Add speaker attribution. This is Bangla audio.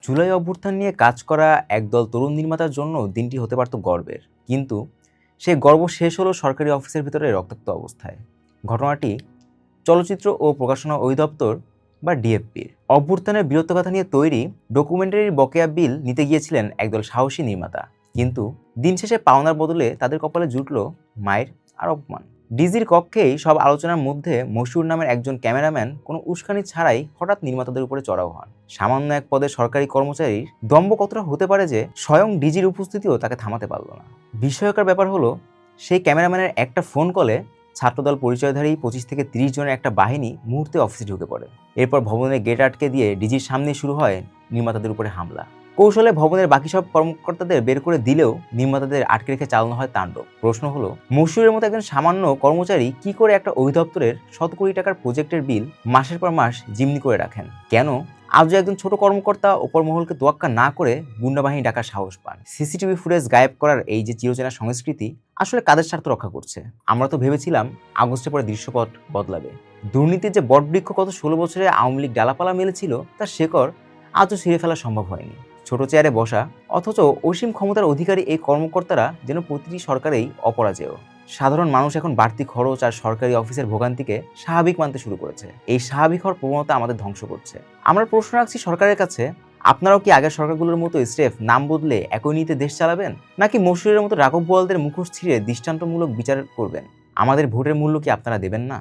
Speaker 1: জুলাই অভ্যুত্থান নিয়ে কাজ করা একদল তরুণ নির্মাতার জন্য দিনটি হতে পারত গর্বের, কিন্তু সেই গর্ব শেষ হলো সরকারি অফিসের ভিতরে রক্তাক্ত অবস্থায়। ঘটনাটি চলচ্চিত্র ও প্রকাশনা অধিদপ্তর বা ডিএফপির অভ্যুত্থানের বীরত্বগাথা নিয়ে তৈরি ডকুমেন্টারির বকেয়া বিল নিতে গিয়েছিলেন একদল সাহসী নির্মাতা, কিন্তু দিন শেষে পাওনার বদলে তাদের কপালে জুটল মায়ের আর অপমান। ডিজির কক্ষেই সব আলোচনার মধ্যে মশিউর নামের একজন ক্যামেরাম্যান কোনো উস্কানি ছাড়াই হঠাৎ নির্মাতাদের উপরে চড়াও হন। সামান্য এক পদে সরকারি কর্মচারীর দম্ভ কতটা হতে পারে যে স্বয়ং ডিজির উপস্থিতিও তাকে থামাতে পারল না। বিস্ময়কর ব্যাপার হলো, সেই ক্যামেরাম্যানের একটা ফোন কলে ছাত্রদল পরিচয়ধারী 25 থেকে 30 জনের একটা বাহিনী মুহূর্তে অফিসে ঢুকে পড়ে। এরপর ভবনের গেট আটকে দিয়ে ডিজির সামনে শুরু হয় নির্মাতাদের উপরে হামলা। কৌশলে ভবনের বাকি সব কর্মকর্তাদের বের করে দিলেও নির্মাতাদের আটকে রেখে চালানো হয় তাণ্ডব। প্রশ্ন হলো, মশিউরের মতো একজন সামান্য কর্মচারী কি করে একটা অধিদপ্তরের শত কোটি টাকার প্রজেক্টের বিল মাসের পর মাস জিম্মি করে রাখেন? কেন আজও একজন ছোট কর্মকর্তা ওপর মহলকে তোয়াক্কা না করে গুন্ডা বাহিনী ডাকার সাহস পান? সিসিটিভি ফুটেজ গায়েব করার এই যে চিরচেনা সংস্কৃতি আসলে কাদের স্বার্থ রক্ষা করছে? আমরা তো ভেবেছিলাম আগস্টের পরে দৃশ্যপট বদলাবে। দুর্নীতির যে বটবৃক্ষ গত 16 বছরে আওয়ামী লীগ ডালাপালা মেলেছিল তার শেকড় আজও ছিঁড়ে ফেলা সম্ভব হয়নি। ছোট চেয়ারে বসা অথচ অসীম ক্ষমতার অধিকারী এই কর্মকর্তারা যেন প্রতিটি সরকারেই অপরাজেয়। সাধারণ মানুষ এখন বাড়তি খরচ আর সরকারি অফিসের ভোগান্তিকে স্বাভাবিক মানতে শুরু করেছে। এই স্বাভাবিক হওয়ার প্রবণতা আমাদের ধ্বংস করছে। আমরা প্রশ্ন রাখছি সরকারের কাছে, আপনারাও কি আগের সরকারগুলোর মতো স্রেফ নাম বদলে একই নীতিতে দেশ চালাবেন, নাকি মশিউরের মতো রাঘব বোয়ালদের মুখোশ ছিঁড়ে দৃষ্টান্তমূলক বিচার করবেন? আমাদের ভোটের মূল্য কি আপনারা দেবেন না?